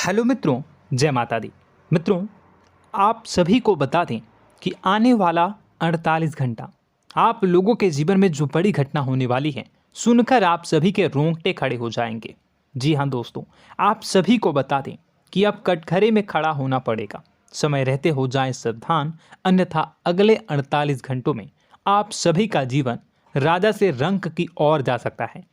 Hello मित्रों, जय माता दी। मित्रों, आप सभी को बता दें कि आने वाला 48 घंटा आप लोगों के जीवन में जो बड़ी घटना होने वाली है, सुनकर आप सभी के रोंगटे खड़े हो जाएंगे। जी हाँ दोस्तों, आप सभी को बता दें कि अब कटघरे में खड़ा होना पड़ेगा। समय रहते हो जाएं सावधान, अन्यथा अगले 48 घंटों में आप सभी का जीवन राजा से रंक की ओर जा सकता है।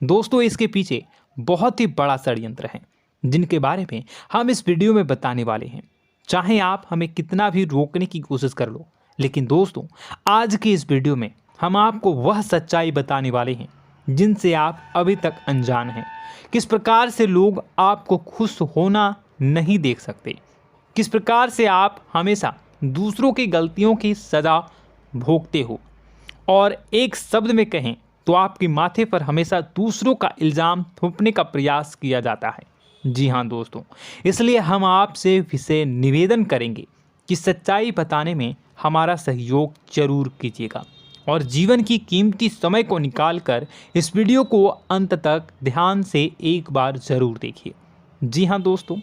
दोस्तों, इसके पीछे बहुत ही बड़ा षड्यंत्र है जिनके बारे में हम इस वीडियो में बताने वाले हैं। चाहे आप हमें कितना भी रोकने की कोशिश कर लो, लेकिन दोस्तों आज की इस वीडियो में हम आपको वह सच्चाई बताने वाले हैं जिनसे आप अभी तक अनजान हैं। किस प्रकार से लोग आपको खुश होना नहीं देख सकते, किस प्रकार से आप हमेशा दूसरों की गलतियों की सज़ा भोगते हो, और एक शब्द में कहें तो आपके माथे पर हमेशा दूसरों का इल्ज़ाम थोपने का प्रयास किया जाता है। जी हाँ दोस्तों, इसलिए हम आपसे विशेष निवेदन करेंगे कि सच्चाई बताने में हमारा सहयोग जरूर कीजिएगा और जीवन की कीमती समय को निकालकर इस वीडियो को अंत तक ध्यान से एक बार ज़रूर देखिए। जी हाँ दोस्तों,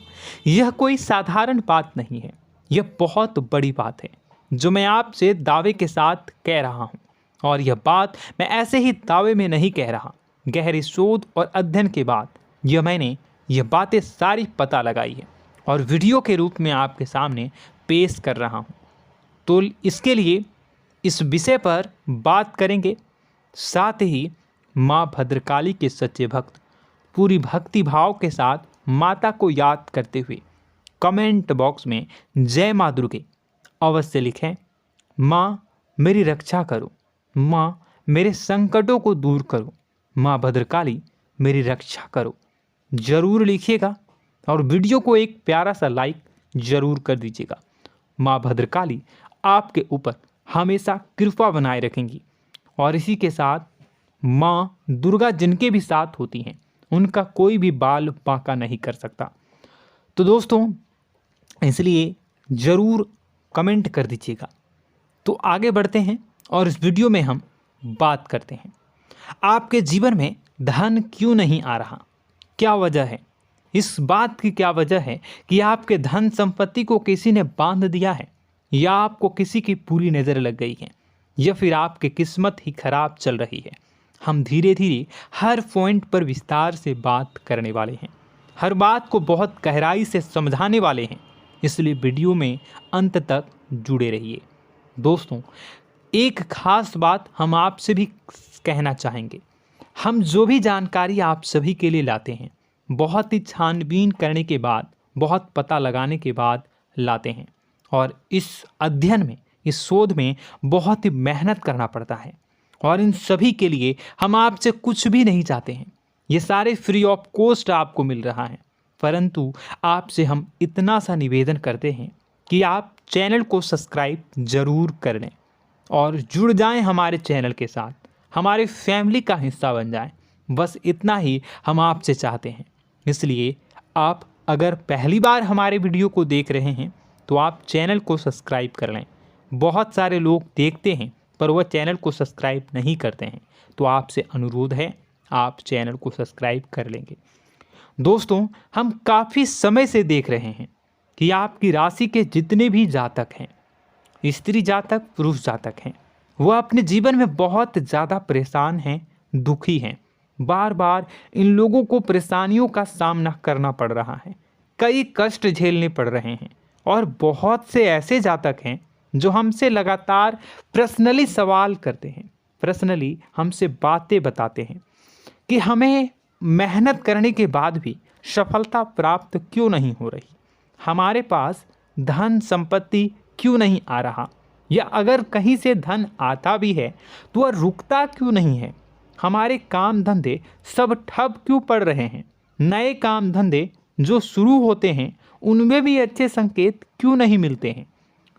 यह कोई साधारण बात नहीं है, यह बहुत बड़ी बात है जो मैं आपसे दावे के साथ कह रहा हूँ। और यह बात मैं ऐसे ही दावे में नहीं कह रहा, गहरी शोध और अध्ययन के बाद मैंने यह बातें सारी पता लगाई है और वीडियो के रूप में आपके सामने पेश कर रहा हूँ। तो इसके लिए इस विषय पर बात करेंगे। साथ ही माँ भद्रकाली के सच्चे भक्त पूरी भक्ति भाव के साथ माता को याद करते हुए कमेंट बॉक्स में जय माँ दुर्गे अवश्य लिखें। माँ मेरी रक्षा करो, माँ मेरे संकटों को दूर करो, माँ भद्रकाली मेरी रक्षा करो, ज़रूर लिखिएगा और वीडियो को एक प्यारा सा लाइक ज़रूर कर दीजिएगा। माँ भद्रकाली आपके ऊपर हमेशा कृपा बनाए रखेंगी और इसी के साथ माँ दुर्गा जिनके भी साथ होती हैं उनका कोई भी बाल बांका नहीं कर सकता। तो दोस्तों, इसलिए ज़रूर कमेंट कर दीजिएगा। तो आगे बढ़ते हैं और इस वीडियो में हम बात करते हैं, आपके जीवन में धन क्यों नहीं आ रहा, क्या वजह है। इस बात की क्या वजह है कि आपके धन संपत्ति को किसी ने बांध दिया है, या आपको किसी की पूरी नज़र लग गई है, या फिर आपकी किस्मत ही खराब चल रही है। हम धीरे धीरे हर पॉइंट पर विस्तार से बात करने वाले हैं, हर बात को बहुत गहराई से समझाने वाले हैं, इसलिए वीडियो में अंत तक जुड़े रहिए। दोस्तों, एक खास बात हम आपसे भी कहना चाहेंगे। हम जो भी जानकारी आप सभी के लिए लाते हैं, बहुत ही छानबीन करने के बाद, बहुत पता लगाने के बाद लाते हैं, और इस अध्ययन में, इस शोध में बहुत ही मेहनत करना पड़ता है। और इन सभी के लिए हम आपसे कुछ भी नहीं चाहते हैं, ये सारे फ्री ऑफ कॉस्ट आपको मिल रहा है। परंतु आपसे हम इतना सा निवेदन करते हैं कि आप चैनल को सब्सक्राइब ज़रूर कर लें और जुड़ जाएं हमारे चैनल के साथ, हमारे फैमिली का हिस्सा बन जाएं। बस इतना ही हम आपसे चाहते हैं। इसलिए आप अगर पहली बार हमारे वीडियो को देख रहे हैं तो आप चैनल को सब्सक्राइब कर लें। बहुत सारे लोग देखते हैं पर वह चैनल को सब्सक्राइब नहीं करते हैं, तो आपसे अनुरोध है आप चैनल को सब्सक्राइब कर लेंगे। दोस्तों, हम काफ़ी समय से देख रहे हैं कि आपकी राशि के जितने भी जातक हैं, स्त्री जातक, पुरुष जातक हैं, वह अपने जीवन में बहुत ज़्यादा परेशान हैं, दुखी हैं। बार बार इन लोगों को परेशानियों का सामना करना पड़ रहा है, कई कष्ट झेलने पड़ रहे हैं। और बहुत से ऐसे जातक हैं जो हमसे लगातार पर्सनली सवाल करते हैं, पर्सनली हमसे बातें बताते हैं कि हमें मेहनत करने के बाद भी सफलता प्राप्त क्यों नहीं हो रही, हमारे पास धन संपत्ति क्यों नहीं आ रहा, या अगर कहीं से धन आता भी है तो वह रुकता क्यों नहीं है, हमारे काम धंधे सब ठप क्यों पड़ रहे हैं, नए काम धंधे जो शुरू होते हैं उनमें भी अच्छे संकेत क्यों नहीं मिलते हैं,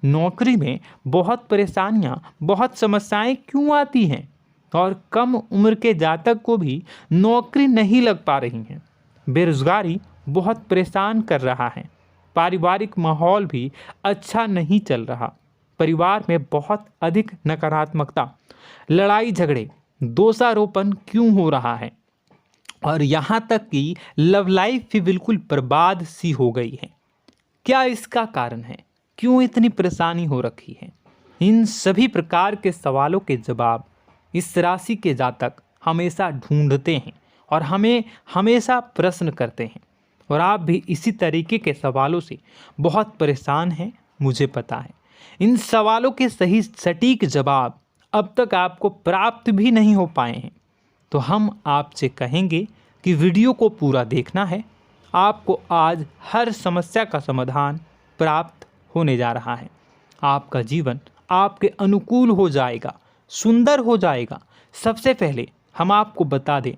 नौकरी में बहुत परेशानियां, बहुत समस्याएं क्यों आती हैं, और कम उम्र के जातक को भी नौकरी नहीं लग पा रही हैं, बेरोजगारी बहुत परेशान कर रहा है, पारिवारिक माहौल भी अच्छा नहीं चल रहा, परिवार में बहुत अधिक नकारात्मकता, लड़ाई झगड़े, दोषारोपण क्यों हो रहा है, और यहाँ तक कि लव लाइफ भी बिल्कुल बर्बाद सी हो गई है। क्या इसका कारण है? क्यों इतनी परेशानी हो रखी है? इन सभी प्रकार के सवालों के जवाब इस राशि के जातक हमेशा ढूंढते हैं और हमें हमेशा प्रश्न करते हैं, और आप भी इसी तरीके के सवालों से बहुत परेशान हैं, मुझे पता है। इन सवालों के सही सटीक जवाब अब तक आपको प्राप्त भी नहीं हो पाए हैं, तो हम आपसे कहेंगे कि वीडियो को पूरा देखना है। आपको आज हर समस्या का समाधान प्राप्त होने जा रहा है। आपका जीवन आपके अनुकूल हो जाएगा, सुंदर हो जाएगा। सबसे पहले हम आपको बता दें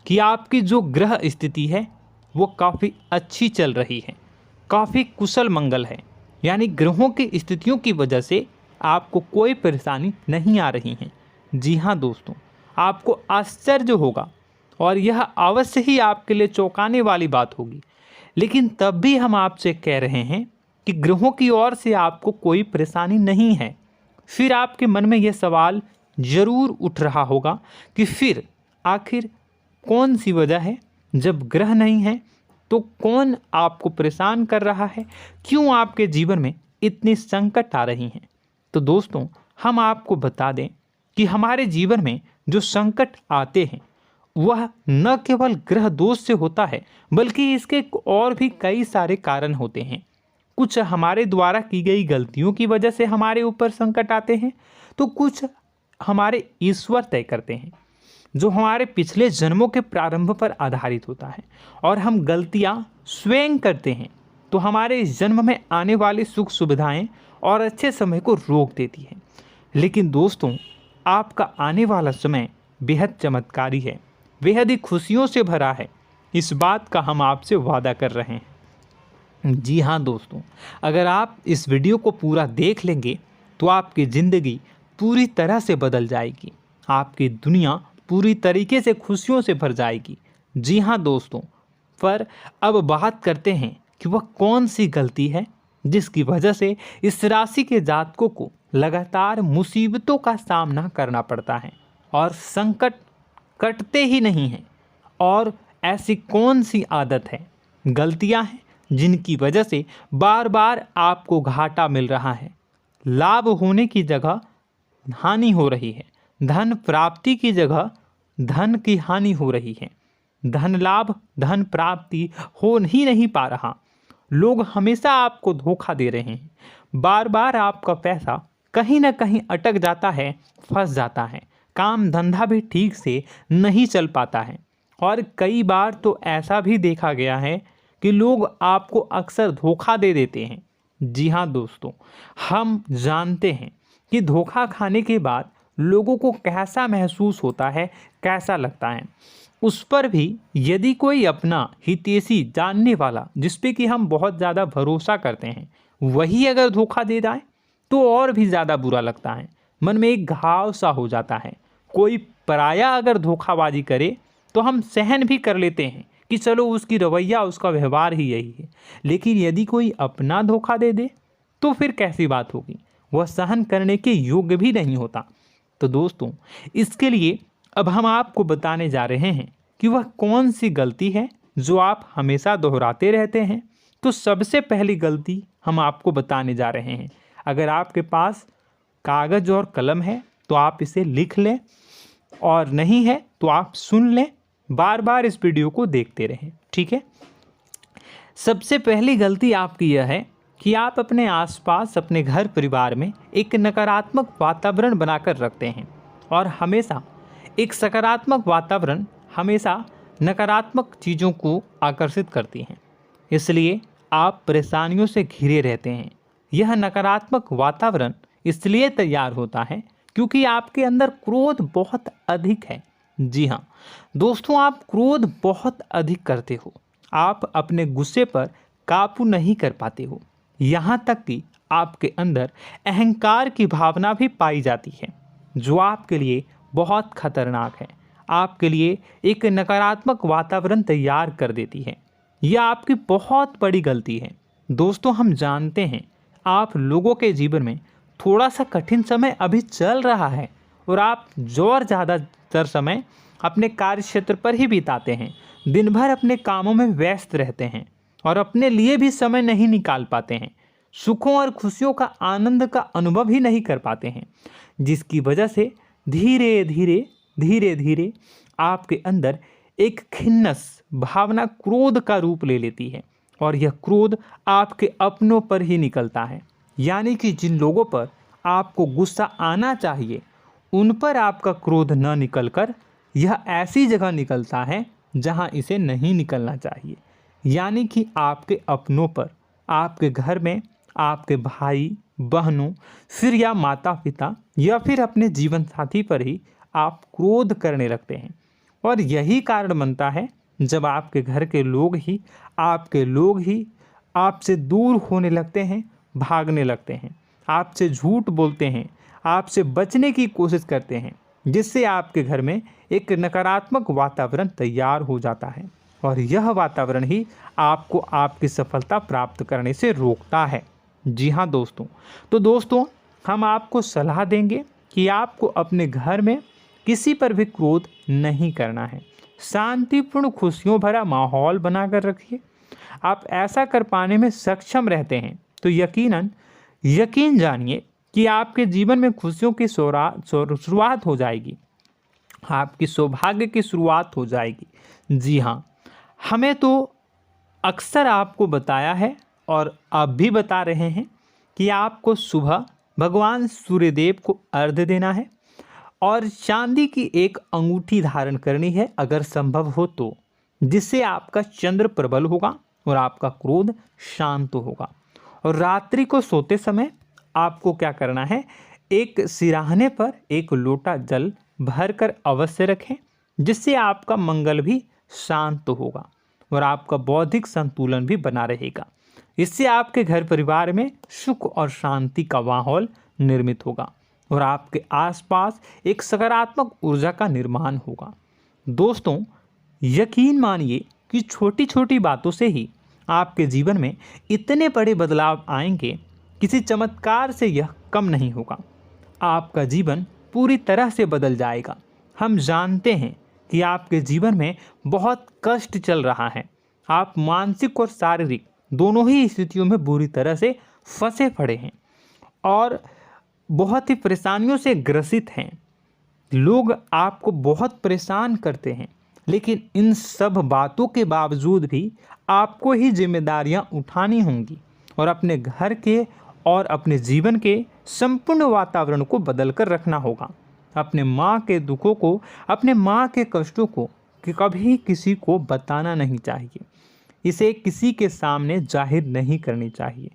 कि आपकी जो ग्रह स्थिति है वो काफ़ी अच्छी चल रही है, काफ़ी कुशल मंगल है, यानी ग्रहों की स्थितियों की वजह से आपको कोई परेशानी नहीं आ रही है। जी हाँ दोस्तों, आपको आश्चर्य होगा और यह अवश्य ही आपके लिए चौंकाने वाली बात होगी, लेकिन तब भी हम आपसे कह रहे हैं कि ग्रहों की ओर से आपको कोई परेशानी नहीं है। फिर आपके मन में यह सवाल जरूर उठ रहा होगा कि फिर आखिर कौन सी वजह है? जब ग्रह नहीं है तो कौन आपको परेशान कर रहा है? क्यों आपके जीवन में इतनी संकट आ रही हैं? तो दोस्तों, हम आपको बता दें कि हमारे जीवन में जो संकट आते हैं वह न केवल ग्रह दोष से होता है, बल्कि इसके और भी कई सारे कारण होते हैं। कुछ हमारे द्वारा की गई गलतियों की वजह से हमारे ऊपर संकट आते हैं, तो कुछ हमारे ईश्वर तय करते हैं, जो हमारे पिछले जन्मों के प्रारंभ पर आधारित होता है, और हम गलतियां स्वयं करते हैं तो हमारे इस जन्म में आने वाली सुख सुविधाएं और अच्छे समय को रोक देती है। लेकिन दोस्तों, आपका आने वाला समय बेहद चमत्कारी है, बेहद ही खुशियों से भरा है। इस बात का हम आपसे वादा कर रहे हैं। जी हाँ दोस्तों, अगर आप इस वीडियो को पूरा देख लेंगे तो आपकी ज़िंदगी पूरी तरह से बदल जाएगी, आपकी दुनिया पूरी तरीके से खुशियों से भर जाएगी। जी हाँ दोस्तों, पर अब बात करते हैं कि वह कौन सी गलती है जिसकी वजह से इस राशि के जातकों को लगातार मुसीबतों का सामना करना पड़ता है और संकट कटते ही नहीं हैं। और ऐसी कौन सी आदत है, गलतियां हैं जिनकी वजह से बार बार आपको घाटा मिल रहा है, लाभ होने की जगह हानि हो रही है, धन प्राप्ति की जगह धन की हानि हो रही है, धन लाभ धन प्राप्ति हो ही नहीं पा रहा, लोग हमेशा आपको धोखा दे रहे हैं, बार बार आपका पैसा कहीं ना कहीं अटक जाता है, फंस जाता है, काम धंधा भी ठीक से नहीं चल पाता है, और कई बार तो ऐसा भी देखा गया है कि लोग आपको अक्सर धोखा दे देते हैं। जी हाँ दोस्तों, हम जानते हैं कि धोखा खाने के बाद लोगों को कैसा महसूस होता है, कैसा लगता है। उस पर भी यदि कोई अपना हितैषी जानने वाला, जिस पे कि हम बहुत ज़्यादा भरोसा करते हैं, वही अगर धोखा दे जाए तो और भी ज़्यादा बुरा लगता है, मन में एक घाव सा हो जाता है। कोई पराया अगर धोखाबाजी करे तो हम सहन भी कर लेते हैं कि चलो उसकी रवैया, उसका व्यवहार ही यही है, लेकिन यदि कोई अपना धोखा दे दे तो फिर कैसी बात होगी, वह सहन करने के योग्य भी नहीं होता। तो दोस्तों, इसके लिए अब हम आपको बताने जा रहे हैं कि वह कौन सी गलती है जो आप हमेशा दोहराते रहते हैं। तो सबसे पहली गलती हम आपको बताने जा रहे हैं। अगर आपके पास कागज़ और कलम है तो आप इसे लिख लें, और नहीं है तो आप सुन लें, बार बार इस वीडियो को देखते रहें, ठीक है। सबसे पहली गलती आपकी यह है कि आप अपने आसपास, अपने घर परिवार में एक नकारात्मक वातावरण बनाकर रखते हैं, और हमेशा एक सकारात्मक वातावरण हमेशा नकारात्मक चीज़ों को आकर्षित करती हैं, इसलिए आप परेशानियों से घिरे रहते हैं। यह नकारात्मक वातावरण इसलिए तैयार होता है क्योंकि आपके अंदर क्रोध बहुत अधिक है। जी हाँ दोस्तों, आप क्रोध बहुत अधिक करते हो, आप अपने गुस्से पर काबू नहीं कर पाते हो, यहाँ तक कि आपके अंदर अहंकार की भावना भी पाई जाती है, जो आपके लिए बहुत खतरनाक है, आपके लिए एक नकारात्मक वातावरण तैयार कर देती है। यह आपकी बहुत बड़ी गलती है। दोस्तों, हम जानते हैं आप लोगों के जीवन में थोड़ा सा कठिन समय अभी चल रहा है, और आप ज़्यादातर समय अपने कार्य क्षेत्र पर ही बिताते हैं, दिन भर अपने कामों में व्यस्त रहते हैं और अपने लिए भी समय नहीं निकाल पाते हैं, सुखों और खुशियों का आनंद का अनुभव ही नहीं कर पाते हैं, जिसकी वजह से धीरे धीरे धीरे धीरे आपके अंदर एक खिन्नस भावना क्रोध का रूप ले लेती है और यह क्रोध आपके अपनों पर ही निकलता है। यानी कि जिन लोगों पर आपको गुस्सा आना चाहिए उन पर आपका क्रोध न निकलकर यह ऐसी जगह निकलता है जहां इसे नहीं निकलना चाहिए। यानी कि आपके अपनों पर, आपके घर में, आपके भाई बहनों, फिर या माता पिता या फिर अपने जीवन साथी पर ही आप क्रोध करने लगते हैं। और यही कारण बनता है जब आपके घर के लोग ही आपसे दूर होने लगते हैं, भागने लगते हैं, आपसे झूठ बोलते हैं, आपसे बचने की कोशिश करते हैं, जिससे आपके घर में एक नकारात्मक वातावरण तैयार हो जाता है और यह वातावरण ही आपको आपकी सफलता प्राप्त करने से रोकता है। जी हाँ दोस्तों, तो दोस्तों हम आपको सलाह देंगे कि आपको अपने घर में किसी पर भी क्रोध नहीं करना है। शांतिपूर्ण खुशियों भरा माहौल बनाकर रखिए। आप ऐसा कर पाने में सक्षम रहते हैं तो यकीन जानिए कि आपके जीवन में खुशियों की शुरुआत हो जाएगी, आपकी सौभाग्य की शुरुआत हो जाएगी। जी हाँ, हमें तो अक्सर आपको बताया है और अब भी बता रहे हैं कि आपको सुबह भगवान सूर्यदेव को अर्घ्य देना है और चांदी की एक अंगूठी धारण करनी है अगर संभव हो तो, जिससे आपका चंद्र प्रबल होगा और आपका क्रोध शांत होगा। और रात्रि को सोते समय आपको क्या करना है, एक सिराहने पर एक लोटा जल भरकर अवश्य रखें, जिससे आपका मंगल भी शांत होगा और आपका बौद्धिक संतुलन भी बना रहेगा। इससे आपके घर परिवार में सुख और शांति का माहौल निर्मित होगा और आपके आसपास एक सकारात्मक ऊर्जा का निर्माण होगा। दोस्तों यकीन मानिए कि छोटी छोटी बातों से ही आपके जीवन में इतने बड़े बदलाव आएंगे, किसी चमत्कार से यह कम नहीं होगा। आपका जीवन पूरी तरह से बदल जाएगा। हम जानते हैं कि आपके जीवन में बहुत कष्ट चल रहा है, आप मानसिक और शारीरिक दोनों ही स्थितियों में बुरी तरह से फंसे पड़े हैं और बहुत ही परेशानियों से ग्रसित हैं। लोग आपको बहुत परेशान करते हैं, लेकिन इन सब बातों के बावजूद भी आपको ही जिम्मेदारियां उठानी होंगी और अपने घर के और अपने जीवन के संपूर्ण वातावरण को बदल कर रखना होगा। अपने माँ के दुखों को, अपने माँ के कष्टों को कभी किसी को बताना नहीं चाहिए, इसे किसी के सामने जाहिर नहीं करनी चाहिए।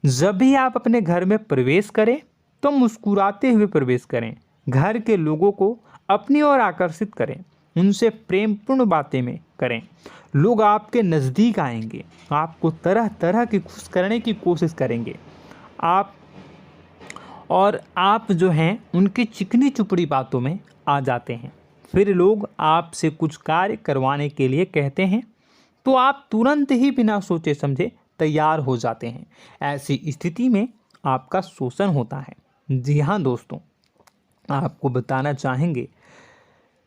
जब भी आप अपने घर में प्रवेश करें तो मुस्कुराते हुए प्रवेश करें, घर के लोगों को अपनी ओर आकर्षित करें, उनसे प्रेमपूर्ण बातें में करें। लोग आपके नज़दीक आएंगे, आपको तरह तरह की खुश करने की कोशिश करेंगे। आप जो हैं उनकी चिकनी चुपड़ी बातों में आ जाते हैं। फिर लोग आपसे कुछ कार्य करवाने के लिए कहते हैं तो आप तुरंत ही बिना सोचे समझे तैयार हो जाते हैं। ऐसी स्थिति में आपका शोषण होता है। जी हाँ दोस्तों, आपको बताना चाहेंगे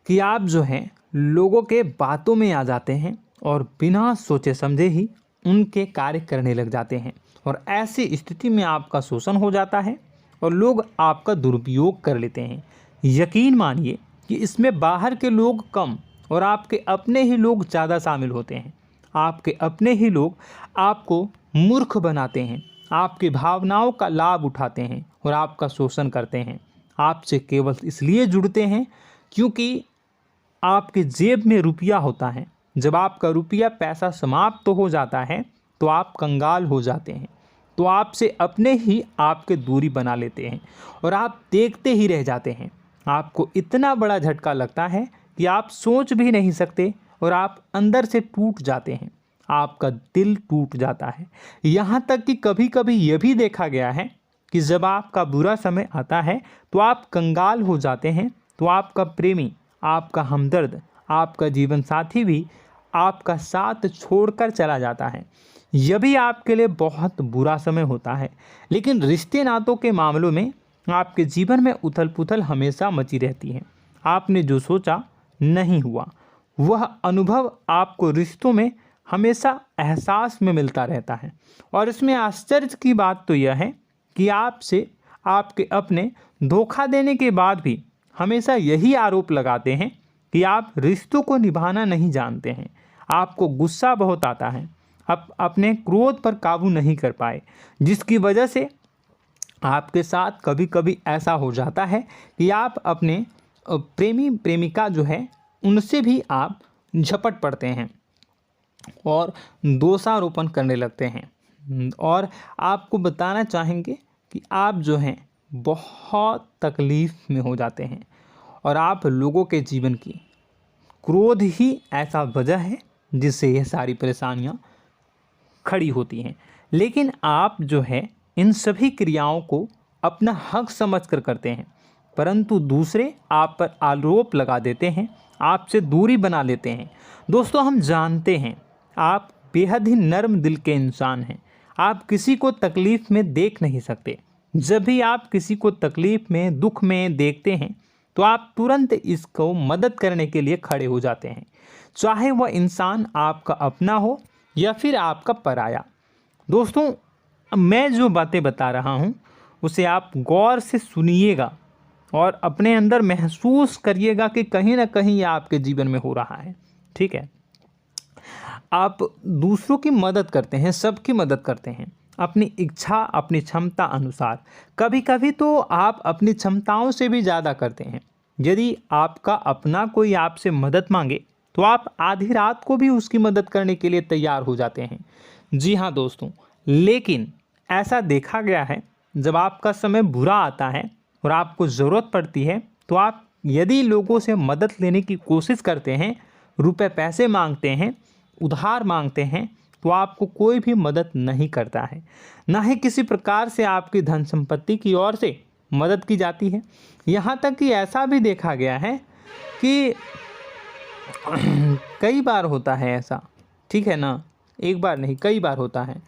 कि आप जो हैं लोगों के बातों में आ जाते हैं और बिना सोचे समझे ही उनके कार्य करने लग जाते हैं और ऐसी स्थिति में आपका शोषण हो जाता है और लोग आपका दुरुपयोग कर लेते हैं। यकीन मानिए कि इसमें बाहर के लोग कम और आपके अपने ही लोग ज़्यादा शामिल होते हैं। आपके अपने ही लोग आपको मूर्ख बनाते हैं, आपकी भावनाओं का लाभ उठाते हैं और आपका शोषण करते हैं। आपसे केवल इसलिए जुड़ते हैं क्योंकि आपके जेब में रुपया होता है। जब आपका रुपया पैसा समाप्त हो जाता है तो आप कंगाल हो जाते हैं, तो आपसे अपने ही आपके दूरी बना लेते हैं और आप देखते ही रह जाते हैं। आपको इतना बड़ा झटका लगता है कि आप सोच भी नहीं सकते और आप अंदर से टूट जाते हैं, आपका दिल टूट जाता है। यहाँ तक कि कभी कभी यह भी देखा गया है कि जब आपका बुरा समय आता है तो आप कंगाल हो जाते हैं, तो आपका प्रेमी, आपका हमदर्द, आपका जीवन साथी भी आपका साथ छोड़कर चला जाता है। यह भी आपके लिए बहुत बुरा समय होता है। लेकिन रिश्ते नातों के मामलों में आपके जीवन में उथल पुथल हमेशा मची रहती है। आपने जो सोचा नहीं हुआ। वह अनुभव आपको रिश्तों में हमेशा एहसास में मिलता रहता है। और इसमें आश्चर्य की बात तो यह है कि आपसे आपके अपने धोखा देने के बाद भी हमेशा यही आरोप लगाते हैं कि आप रिश्तों को निभाना नहीं जानते हैं। आपको गुस्सा बहुत आता है, आप अपने क्रोध पर काबू नहीं कर पाए, जिसकी वजह से आपके साथ कभी कभी ऐसा हो जाता है कि आप अपने प्रेमी प्रेमिका जो है उनसे भी आप झपट पड़ते हैं और दोषारोपण करने लगते हैं। और आपको बताना चाहेंगे कि आप जो हैं बहुत तकलीफ़ में हो जाते हैं और आप लोगों के जीवन की क्रोध ही ऐसा वजह है जिससे ये सारी परेशानियां खड़ी होती हैं। लेकिन आप जो है इन सभी क्रियाओं को अपना हक समझकर करते हैं, परंतु दूसरे आप पर आरोप लगा देते हैं, आपसे दूरी बना लेते हैं। दोस्तों, हम जानते हैं आप बेहद ही नर्म दिल के इंसान हैं। आप किसी को तकलीफ़ में देख नहीं सकते। जब भी आप किसी को तकलीफ़ में, दुख में देखते हैं तो आप तुरंत इसको मदद करने के लिए खड़े हो जाते हैं, चाहे वह इंसान आपका अपना हो या फिर आपका पराया। दोस्तों, मैं जो बातें बता रहा हूँ उसे आप गौर से सुनिएगा और अपने अंदर महसूस करिएगा कि कहीं ना कहीं ये आपके जीवन में हो रहा है। ठीक है, आप दूसरों की मदद करते हैं, सबकी मदद करते हैं अपनी इच्छा, अपनी क्षमता अनुसार। कभी कभी तो आप अपनी क्षमताओं से भी ज़्यादा करते हैं। यदि आपका अपना कोई आपसे मदद मांगे तो आप आधी रात को भी उसकी मदद करने के लिए तैयार हो जाते हैं। जी हाँ दोस्तों, लेकिन ऐसा देखा गया है जब आपका समय बुरा आता है और आपको ज़रूरत पड़ती है तो आप यदि लोगों से मदद लेने की कोशिश करते हैं, रुपए पैसे मांगते हैं, उधार मांगते हैं, तो आपको कोई भी मदद नहीं करता है। ना ही किसी प्रकार से आपकी धन संपत्ति की ओर से मदद की जाती है। यहाँ तक कि ऐसा भी देखा गया है कि कई बार होता है ऐसा, ठीक है ना, एक बार नहीं कई बार होता है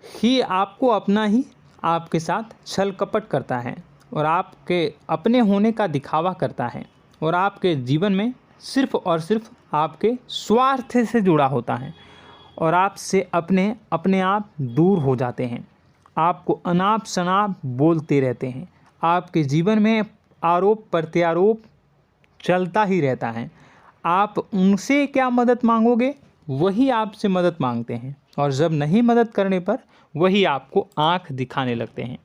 कि आपको अपना ही आपके साथ छल कपट करता है और आपके अपने होने का दिखावा करता है और आपके जीवन में सिर्फ और सिर्फ आपके स्वार्थ से जुड़ा होता है और आपसे अपने आप दूर हो जाते हैं। आपको अनाप शनाप बोलते रहते हैं। आपके जीवन में आरोप प्रत्यारोप चलता ही रहता है। आप उनसे क्या मदद मांगोगे, वही आपसे मदद मांगते हैं और जब नहीं मदद करने पर वही आपको आंख दिखाने लगते हैं।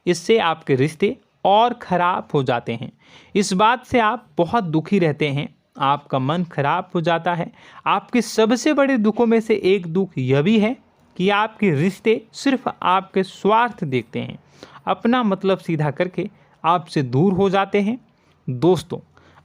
इससे आपके रिश्ते और ख़राब हो जाते हैं। इस बात से आप बहुत दुखी रहते हैं, आपका मन खराब हो जाता है। आपके सबसे बड़े दुखों में से एक दुख यह भी है कि आपके रिश्ते सिर्फ आपके स्वार्थ देखते हैं, अपना मतलब सीधा करके आपसे दूर हो जाते हैं। दोस्तों,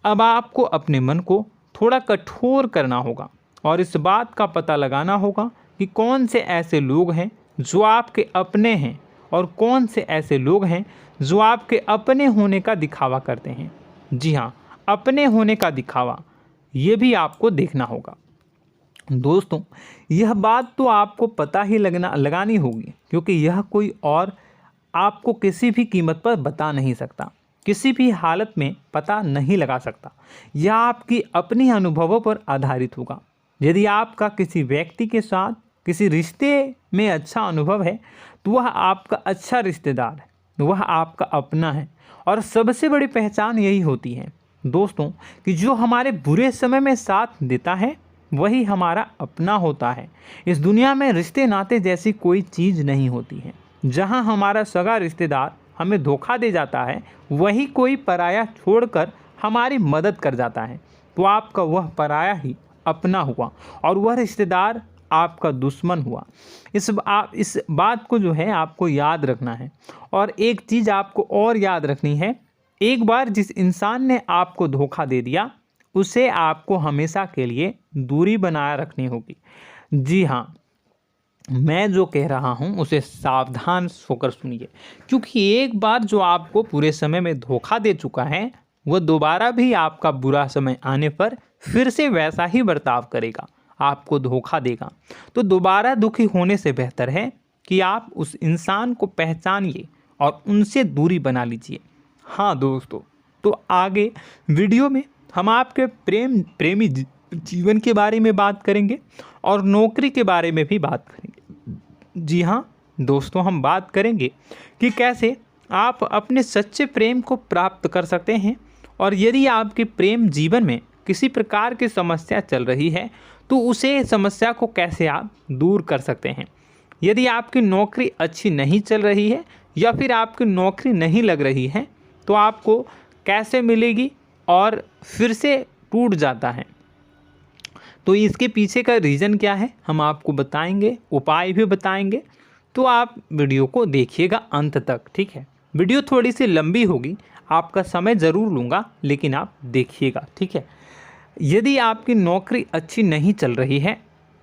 अब आपको अपने मन को थोड़ा कठोर करना होगा और इस बात का पता लगाना होगा कि कौन से ऐसे लोग हैं जो आपके अपने हैं और कौन से ऐसे लोग हैं जो आपके अपने होने का दिखावा करते हैं। जी हाँ, अपने होने का दिखावा, ये भी आपको देखना होगा। दोस्तों, यह बात तो आपको पता ही लगानी होगी, क्योंकि यह कोई और आपको किसी भी कीमत पर बता नहीं सकता, किसी भी हालत में पता नहीं लगा सकता। यह आपकी अपनी अनुभवों पर आधारित होगा। यदि आपका किसी व्यक्ति के साथ किसी रिश्ते में अच्छा अनुभव है तो वह आपका अच्छा रिश्तेदार है, वह आपका अपना है। और सबसे बड़ी पहचान यही होती है दोस्तों कि जो हमारे बुरे समय में साथ देता है वही हमारा अपना होता है। इस दुनिया में रिश्ते नाते जैसी कोई चीज़ नहीं होती है। जहां हमारा सगा रिश्तेदार हमें धोखा दे जाता है, वही कोई पराया छोड़कर हमारी मदद कर जाता है, तो आपका वह पराया ही अपना हुआ और वह रिश्तेदार आपका दुश्मन हुआ। इस बात को जो है आपको याद रखना है। और एक चीज़ आपको और याद रखनी है, एक बार जिस इंसान ने आपको धोखा दे दिया उसे आपको हमेशा के लिए दूरी बनाए रखनी होगी। जी हाँ, मैं जो कह रहा हूँ उसे सावधान होकर सुनिए, क्योंकि एक बार जो आपको पूरे समय में धोखा दे चुका है वह दोबारा भी आपका बुरा समय आने पर फिर से वैसा ही बर्ताव करेगा, आपको धोखा देगा। तो दोबारा दुखी होने से बेहतर है कि आप उस इंसान को पहचानिए और उनसे दूरी बना लीजिए। हाँ दोस्तों, तो आगे वीडियो में हम आपके प्रेमी जीवन के बारे में बात करेंगे और नौकरी के बारे में भी बात करेंगे। जी हाँ दोस्तों, हम बात करेंगे कि कैसे आप अपने सच्चे प्रेम को प्राप्त कर सकते हैं, और यदि आपके प्रेम जीवन में किसी प्रकार की समस्या चल रही है तो उसे समस्या को कैसे आप दूर कर सकते हैं। यदि आपकी नौकरी अच्छी नहीं चल रही है या फिर आपकी नौकरी नहीं लग रही है तो आपको कैसे मिलेगी और फिर से टूट जाता है, तो इसके पीछे का रीज़न क्या है हम आपको बताएंगे, उपाय भी बताएंगे। तो आप वीडियो को देखिएगा अंत तक, ठीक है। वीडियो थोड़ी सी लंबी होगी, आपका समय ज़रूर लूँगा, लेकिन आप देखिएगा, ठीक है। यदि आपकी नौकरी अच्छी नहीं चल रही है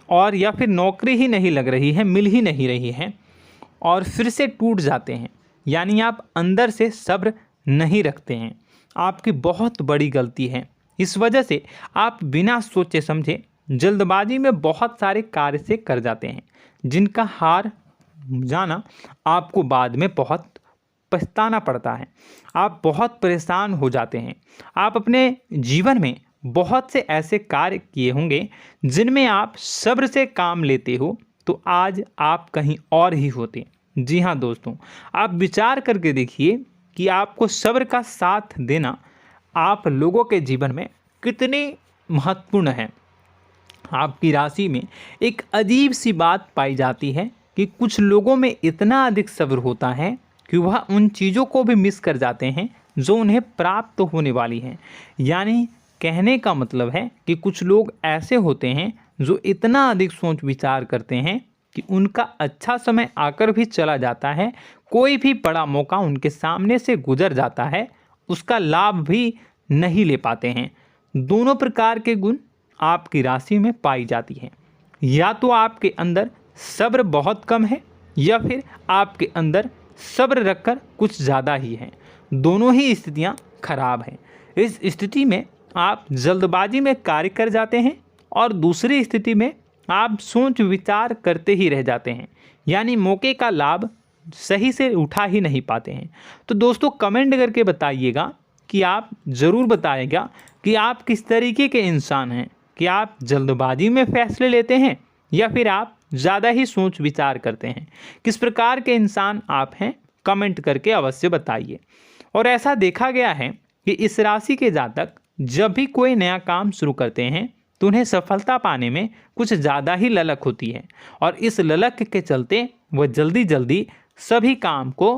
और या फिर नौकरी ही नहीं लग रही है, मिल ही नहीं रही है और फिर से टूट जाते हैं, यानी आप अंदर से सब्र नहीं रखते हैं, आपकी बहुत बड़ी गलती है। इस वजह से आप बिना सोचे समझे जल्दबाजी में बहुत सारे कार्य से कर जाते हैं, जिनका हार जाना आपको बाद में बहुत पछताना पड़ता है। आप बहुत परेशान हो जाते हैं। आप अपने जीवन में बहुत से ऐसे कार्य किए होंगे जिनमें आप सब्र से काम लेते हो, तो आज आप कहीं और ही होते। जी हाँ दोस्तों, आप विचार करके देखिए कि आपको सब्र का साथ देना आप लोगों के जीवन में कितनी महत्वपूर्ण है। आपकी राशि में एक अजीब सी बात पाई जाती है कि कुछ लोगों में इतना अधिक सब्र होता है कि वह उन चीज़ों को भी मिस कर जाते हैं जो उन्हें प्राप्त होने वाली हैं। यानी कहने का मतलब है कि कुछ लोग ऐसे होते हैं जो इतना अधिक सोच विचार करते हैं कि उनका अच्छा समय आकर भी चला जाता है, कोई भी बड़ा मौका उनके सामने से गुजर जाता है, उसका लाभ भी नहीं ले पाते हैं। दोनों प्रकार के गुण आपकी राशि में पाई जाती हैं। या तो आपके अंदर सब्र बहुत कम है या फिर आपके अंदर सब्र रखकर कुछ ज़्यादा ही है। दोनों ही स्थितियाँ खराब हैं। इस स्थिति में आप जल्दबाजी में कार्य कर जाते हैं और दूसरी स्थिति में आप सोच विचार करते ही रह जाते हैं, यानी मौके का लाभ सही से उठा ही नहीं पाते हैं। तो दोस्तों कमेंट करके बताइएगा कि आप ज़रूर बताइएगा कि आप किस तरीके के इंसान हैं, कि आप जल्दबाजी में फैसले लेते हैं या फिर आप ज़्यादा ही सोच विचार करते हैं। किस प्रकार के इंसान आप हैं, कमेंट करके अवश्य बताइए। और ऐसा देखा गया है कि इस राशि के जातक जब भी कोई नया काम शुरू करते हैं तो उन्हें सफलता पाने में कुछ ज़्यादा ही ललक होती है, और इस ललक के चलते वह जल्दी जल्दी सभी काम को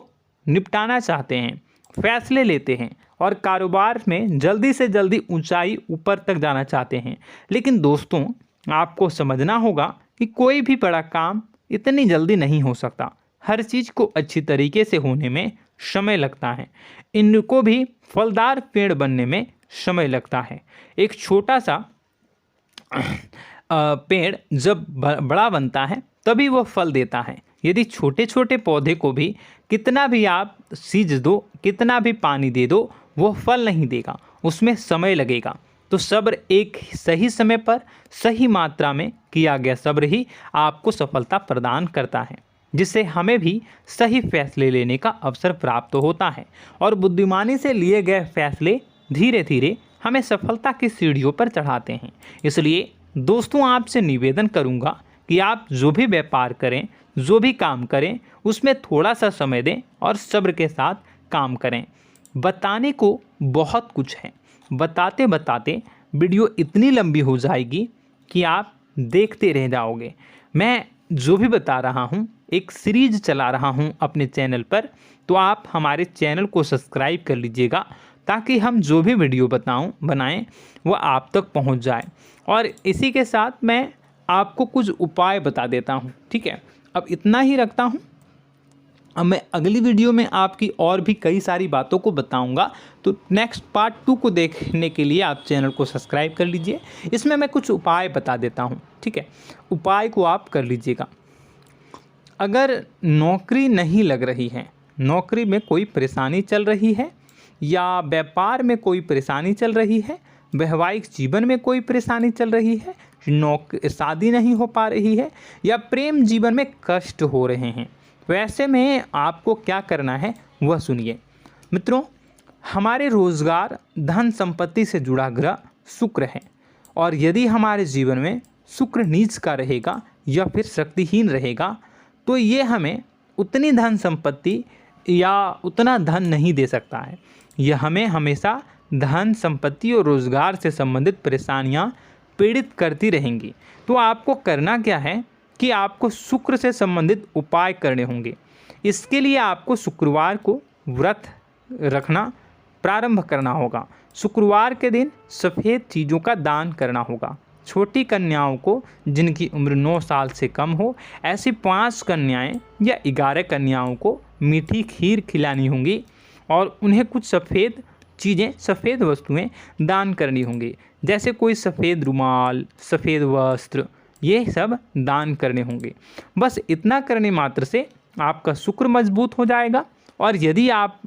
निपटाना चाहते हैं, फैसले लेते हैं और कारोबार में जल्दी से जल्दी ऊंचाई ऊपर तक जाना चाहते हैं। लेकिन दोस्तों आपको समझना होगा कि कोई भी बड़ा काम इतनी जल्दी नहीं हो सकता। हर चीज़ को अच्छी तरीके से होने में समय लगता है। इनको भी फलदार पेड़ बनने में समय लगता है। एक छोटा सा पेड़ जब बड़ा बनता है तभी वो फल देता है। यदि छोटे छोटे पौधे को भी कितना भी आप सींच दो, कितना भी पानी दे दो, वो फल नहीं देगा, उसमें समय लगेगा। तो सब्र एक सही समय पर सही मात्रा में किया गया सब्र ही आपको सफलता प्रदान करता है, जिससे हमें भी सही फैसले लेने का अवसर प्राप्त होता है। और बुद्धिमानी से लिए गए फैसले धीरे धीरे हमें सफलता की सीढ़ियों पर चढ़ाते हैं। इसलिए दोस्तों आपसे निवेदन करूंगा कि आप जो भी व्यापार करें, जो भी काम करें, उसमें थोड़ा सा समय दें और सब्र के साथ काम करें। बताने को बहुत कुछ है, बताते बताते वीडियो इतनी लंबी हो जाएगी कि आप देखते रह जाओगे। मैं जो भी बता रहा हूँ एक सीरीज चला रहा हूँ अपने चैनल पर, तो आप हमारे चैनल को सब्सक्राइब कर लीजिएगा ताकि हम जो भी वीडियो बनाएं वो आप तक पहुँच जाए। और इसी के साथ मैं आपको कुछ उपाय बता देता हूँ, ठीक है। अब इतना ही रखता हूँ। अब मैं अगली वीडियो में आपकी और भी कई सारी बातों को बताऊंगा। तो नेक्स्ट पार्ट 2 को देखने के लिए आप चैनल को सब्सक्राइब कर लीजिए। इसमें मैं कुछ उपाय बता देता हूं, ठीक है। उपाय को आप कर लीजिएगा। अगर नौकरी नहीं लग रही है, नौकरी में कोई परेशानी चल रही है, या व्यापार में कोई परेशानी चल रही है, वैवाहिक जीवन में कोई परेशानी चल रही है, शादी नहीं हो पा रही है, या प्रेम जीवन में कष्ट हो रहे हैं, वैसे में आपको क्या करना है वह सुनिए। मित्रों, हमारे रोजगार धन संपत्ति से जुड़ा ग्रह शुक्र है, और यदि हमारे जीवन में शुक्र नीच का रहेगा या फिर शक्तिहीन रहेगा तो ये हमें उतनी धन संपत्ति या उतना धन नहीं दे सकता है। यह हमें हमेशा धन संपत्ति और रोजगार से संबंधित परेशानियां पीड़ित करती रहेंगी। तो आपको करना क्या है कि आपको शुक्र से संबंधित उपाय करने होंगे। इसके लिए आपको शुक्रवार को व्रत रखना प्रारंभ करना होगा। शुक्रवार के दिन सफ़ेद चीज़ों का दान करना होगा। छोटी कन्याओं को जिनकी उम्र 9 साल से कम हो, ऐसी 5 कन्याएं या 11 कन्याओं को मीठी खीर खिलानी होंगी और उन्हें कुछ सफ़ेद चीज़ें, सफ़ेद वस्तुएं दान करनी होंगी, जैसे कोई सफ़ेद रुमाल, सफ़ेद वस्त्र, ये सब दान करने होंगे। बस इतना करने मात्र से आपका शुक्र मजबूत हो जाएगा। और यदि आप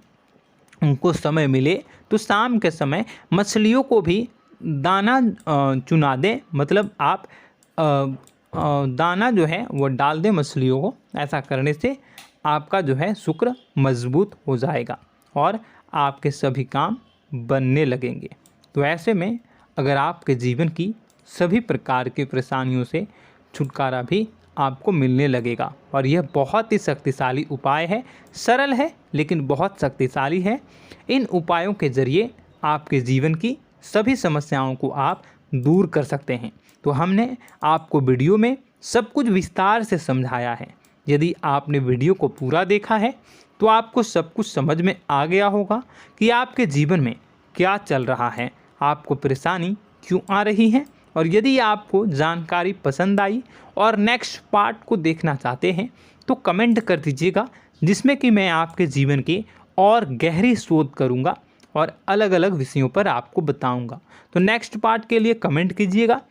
उनको समय मिले तो शाम के समय मछलियों को भी दाना चुना दें, मतलब आप दाना जो है वो डाल दें मछलियों को। ऐसा करने से आपका जो है शुक्र मजबूत हो जाएगा और आपके सभी काम बनने लगेंगे। तो ऐसे में अगर आपके जीवन की सभी प्रकार की परेशानियों से छुटकारा भी आपको मिलने लगेगा। और यह बहुत ही शक्तिशाली उपाय है, सरल है लेकिन बहुत शक्तिशाली है। इन उपायों के ज़रिए आपके जीवन की सभी समस्याओं को आप दूर कर सकते हैं। तो हमने आपको वीडियो में सब कुछ विस्तार से समझाया है। यदि आपने वीडियो को पूरा देखा है तो आपको सब कुछ समझ में आ गया होगा कि आपके जीवन में क्या चल रहा है, आपको परेशानी क्यों आ रही है। और यदि आपको जानकारी पसंद आई और नेक्स्ट पार्ट को देखना चाहते हैं तो कमेंट कर दीजिएगा, जिसमें कि मैं आपके जीवन की और गहरी शोध करूंगा और अलग अलग विषयों पर आपको बताऊंगा। तो नेक्स्ट पार्ट के लिए कमेंट कीजिएगा,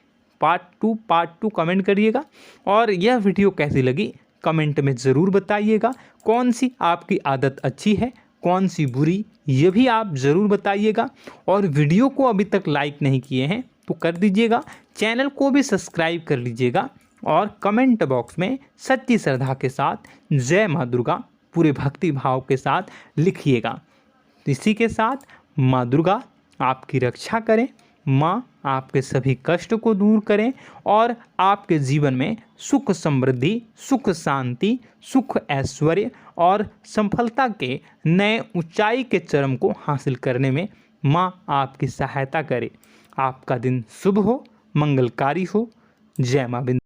पार्ट टू कमेंट करिएगा। और यह वीडियो कैसी लगी कमेंट में ज़रूर बताइएगा। कौन सी आपकी आदत अच्छी है, कौन सी बुरी, ये भी आप ज़रूर बताइएगा। और वीडियो को अभी तक लाइक नहीं किए हैं तो कर दीजिएगा, चैनल को भी सब्सक्राइब कर लीजिएगा और कमेंट बॉक्स में सच्ची श्रद्धा के साथ जय माँ दुर्गा पूरे भक्ति भाव के साथ लिखिएगा। इसी के साथ माँ दुर्गा आपकी रक्षा करें, माँ आपके सभी कष्ट को दूर करें और आपके जीवन में सुख समृद्धि, सुख शांति, सुख ऐश्वर्य और सफलता के नए ऊंचाई के चरम को हासिल करने में माँ आपकी सहायता करे। आपका दिन शुभ हो, मंगलकारी हो। जय माँ।